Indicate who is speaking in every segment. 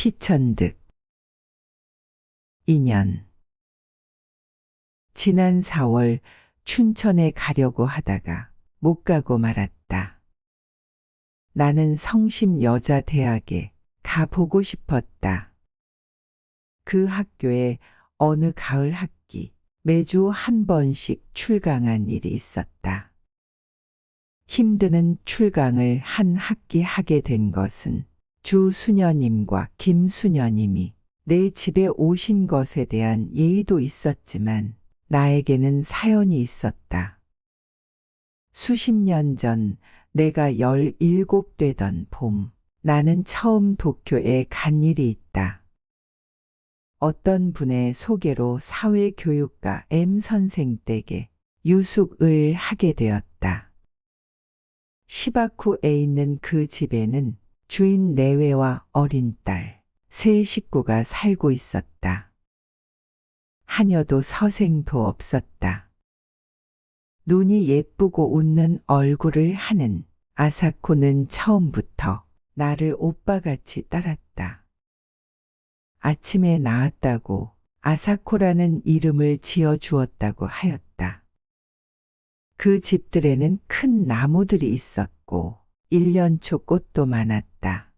Speaker 1: 피천득 2년 지난 4월 춘천에 가려고 하다가 못 가고 말았다. 나는 성심여자대학에 가보고 싶었다. 그 학교에 어느 가을 학기 매주 한 번씩 출강한 일이 있었다. 힘드는 출강을 한 학기 하게 된 것은 주수녀님과 김수녀님이 내 집에 오신 것에 대한 예의도 있었지만 나에게는 사연이 있었다. 수십 년 전 내가 17 되던 봄, 나는 처음 도쿄에 간 일이 있다. 어떤 분의 소개로 사회교육과 M 선생 댁에 유숙을 하게 되었다. 시바쿠에 있는 그 집에는 주인 내외와 어린 딸, 세 식구가 살고 있었다. 하녀도 서생도 없었다. 눈이 예쁘고 웃는 얼굴을 하는 아사코는 처음부터 나를 오빠같이 따랐다. 아침에 나았다고 아사코라는 이름을 지어주었다고 하였다. 그 집들에는 큰 나무들이 있었고 일년초 꽃도 많았다.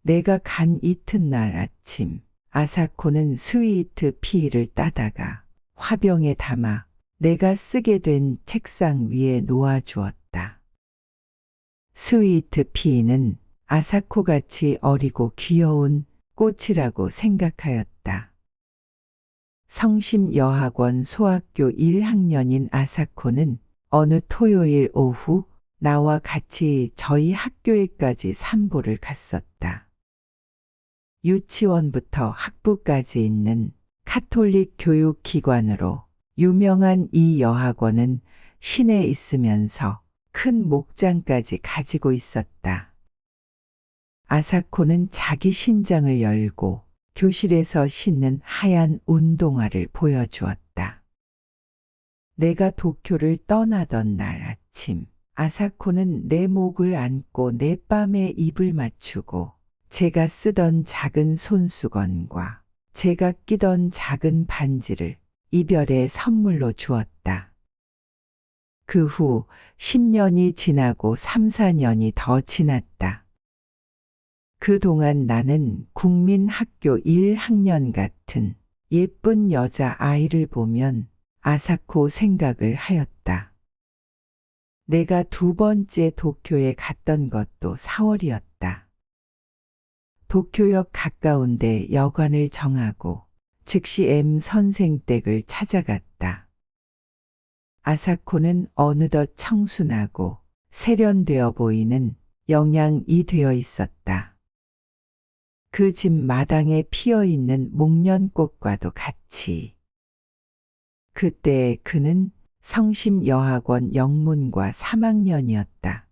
Speaker 1: 내가 간 이튿날 아침 아사코는 스위트 피를 따다가 화병에 담아 내가 쓰게 된 책상 위에 놓아주었다. 스위트 피는 아사코같이 어리고 귀여운 꽃이라고 생각하였다. 성심여학원 소학교 1학년인 아사코는 어느 토요일 오후 나와 같이 저희 학교에까지 산보를 갔었다. 유치원부터 학부까지 있는 카톨릭 교육기관으로 유명한 이 여학원은 시내에 있으면서 큰 목장까지 가지고 있었다. 아사코는 자기 신장을 열고 교실에서 신는 하얀 운동화를 보여주었다. 내가 도쿄를 떠나던 날 아침, 아사코는 내 목을 안고 내 뺨에 입을 맞추고 제가 쓰던 작은 손수건과 제가 끼던 작은 반지를 이별의 선물로 주었다. 그 후 10년이 지나고 3, 4년이 더 지났다. 그동안 나는 국민학교 1학년 같은 예쁜 여자 아이를 보면 아사코 생각을 하였다. 내가 2번째 도쿄에 갔던 것도 4월이었다. 도쿄역 가까운데 여관을 정하고 즉시 M 선생 댁을 찾아갔다. 아사코는 어느덧 청순하고 세련되어 보이는 영양이 되어 있었다. 그 집 마당에 피어있는 목련꽃과도 같이. 그때 그는 성심여학원 영문과 3학년이었다.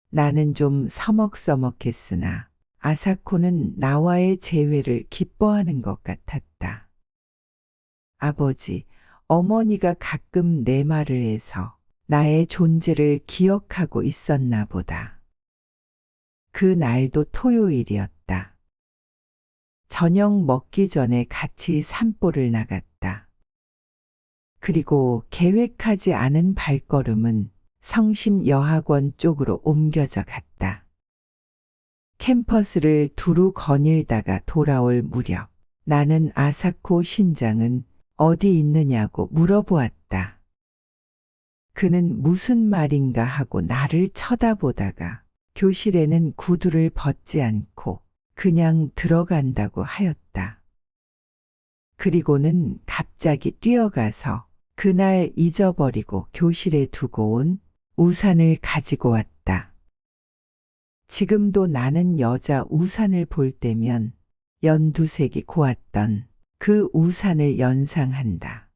Speaker 1: 나는 좀 서먹서먹했으나 아사코는 나와의 재회를 기뻐하는 것 같았다. 아버지, 어머니가 가끔 내 말을 해서 나의 존재를 기억하고 있었나 보다. 그 날도 토요일이었다. 저녁 먹기 전에 같이 산보를 나갔다. 그리고 계획하지 않은 발걸음은 성심여학원 쪽으로 옮겨져 갔다. 캠퍼스를 두루 거닐다가 돌아올 무렵 나는 아사코 신장은 어디 있느냐고 물어보았다. 그는 무슨 말인가 하고 나를 쳐다보다가 교실에는 구두를 벗지 않고 그냥 들어간다고 하였다. 그리고는 갑자기 뛰어가서 그날 잊어버리고 교실에 두고 온 우산을 가지고 왔다. 지금도 나는 여자 우산을 볼 때면 연두색이 고왔던 그 우산을 연상한다.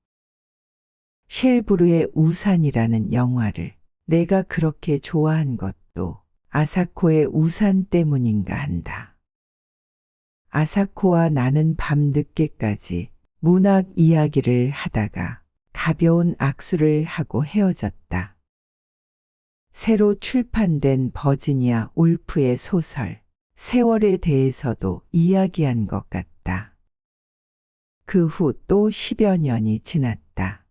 Speaker 1: 쉘브르의 우산이라는 영화를 내가 그렇게 좋아한 것도 아사코의 우산 때문인가 한다. 아사코와 나는 밤늦게까지 문학 이야기를 하다가 가벼운 악수를 하고 헤어졌다. 새로 출판된 버지니아 울프의 소설 세월에 대해서도 이야기한 것 같다. 그 후 또 10여 년이 지났다.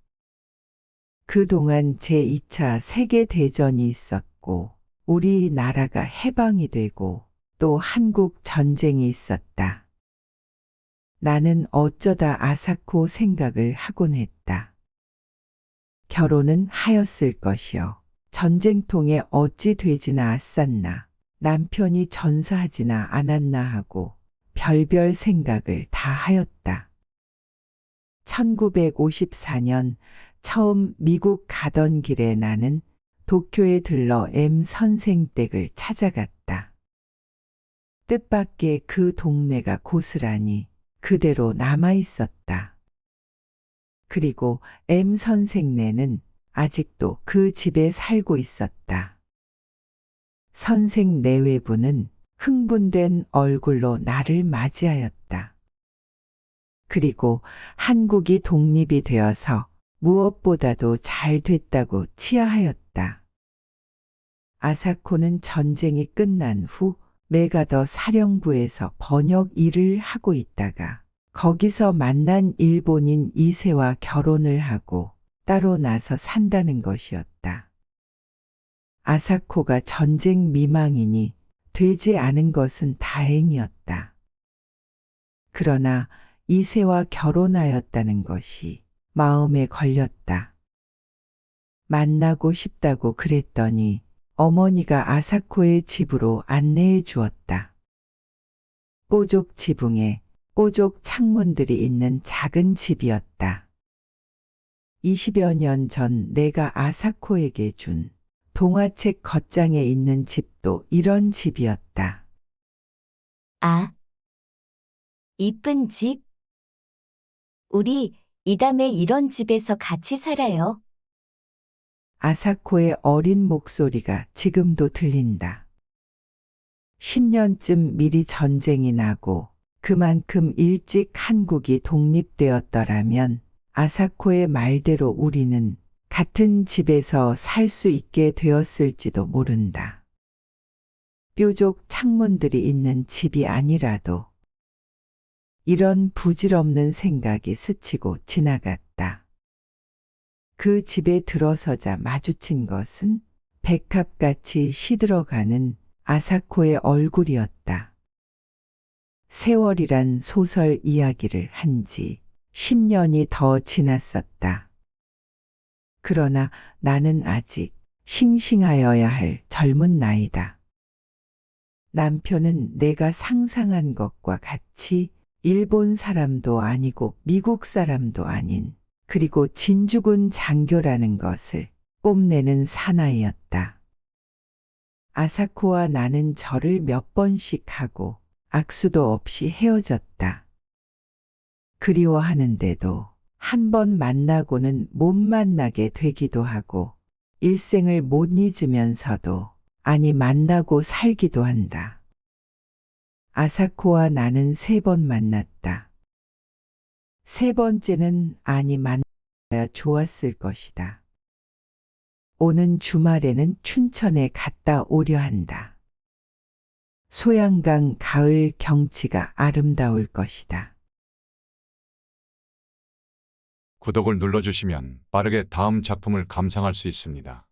Speaker 1: 그동안 제2차 세계대전이 있었고, 우리나라가 해방이 되고, 또 한국 전쟁이 있었다. 나는 어쩌다 아사코 생각을 하곤 했다. 결혼은 하였을 것이요. 전쟁통에 어찌 되지나 않았나. 남편이 전사하지나 않았나 하고 별별 생각을 다 하였다. 1954년 처음 미국 가던 길에 나는 도쿄에 들러 M 선생 댁을 찾아갔다. 뜻밖의 그 동네가 고스란히 그대로 남아 있었다. 그리고 M 선생네는 아직도 그 집에 살고 있었다. 선생 내외부는 흥분된 얼굴로 나를 맞이하였다. 그리고 한국이 독립이 되어서 무엇보다도 잘 됐다고 치하하였다. 아사코는 전쟁이 끝난 후 메가더 사령부에서 번역 일을 하고 있다가 거기서 만난 일본인 이세와 결혼을 하고 따로 나서 산다는 것이었다. 아사코가 전쟁 미망이니 되지 않은 것은 다행이었다. 그러나 이세와 결혼하였다는 것이 마음에 걸렸다. 만나고 싶다고 그랬더니 어머니가 아사코의 집으로 안내해 주었다. 뽀족 지붕에 뽀족 창문들이 있는 작은 집이었다. 20여 년 전 내가 아사코에게 준 동화책 겉장에 있는 집도 이런 집이었다.
Speaker 2: 아, 이쁜 집. 우리 이담에 이런 집에서 같이 살아요.
Speaker 1: 아사코의 어린 목소리가 지금도 들린다. 10년쯤 미리 전쟁이 나고 그만큼 일찍 한국이 독립되었더라면 아사코의 말대로 우리는 같은 집에서 살 수 있게 되었을지도 모른다. 뾰족 창문들이 있는 집이 아니라도 이런 부질없는 생각이 스치고 지나갔다. 그 집에 들어서자 마주친 것은 백합같이 시들어가는 아사코의 얼굴이었다. 세월이란 소설 이야기를 한 지 10년이 더 지났었다. 그러나 나는 아직 싱싱하여야 할 젊은 나이다. 남편은 내가 상상한 것과 같이 일본 사람도 아니고 미국 사람도 아닌 그리고 진주군 장교라는 것을 뽐내는 사나이였다. 아사코와 나는 절을 몇 번씩 하고 악수도 없이 헤어졌다. 그리워하는데도 한 번 만나고는 못 만나게 되기도 하고 일생을 못 잊으면서도 아니 만나고 살기도 한다. 아사코와 나는 3번 만났다. 3번째는 아니 만나야 좋았을 것이다. 오는 주말에는 춘천에 갔다 오려 한다. 소양강 가을 경치가 아름다울 것이다.
Speaker 3: 구독을 눌러주시면 빠르게 다음 작품을 감상할 수 있습니다.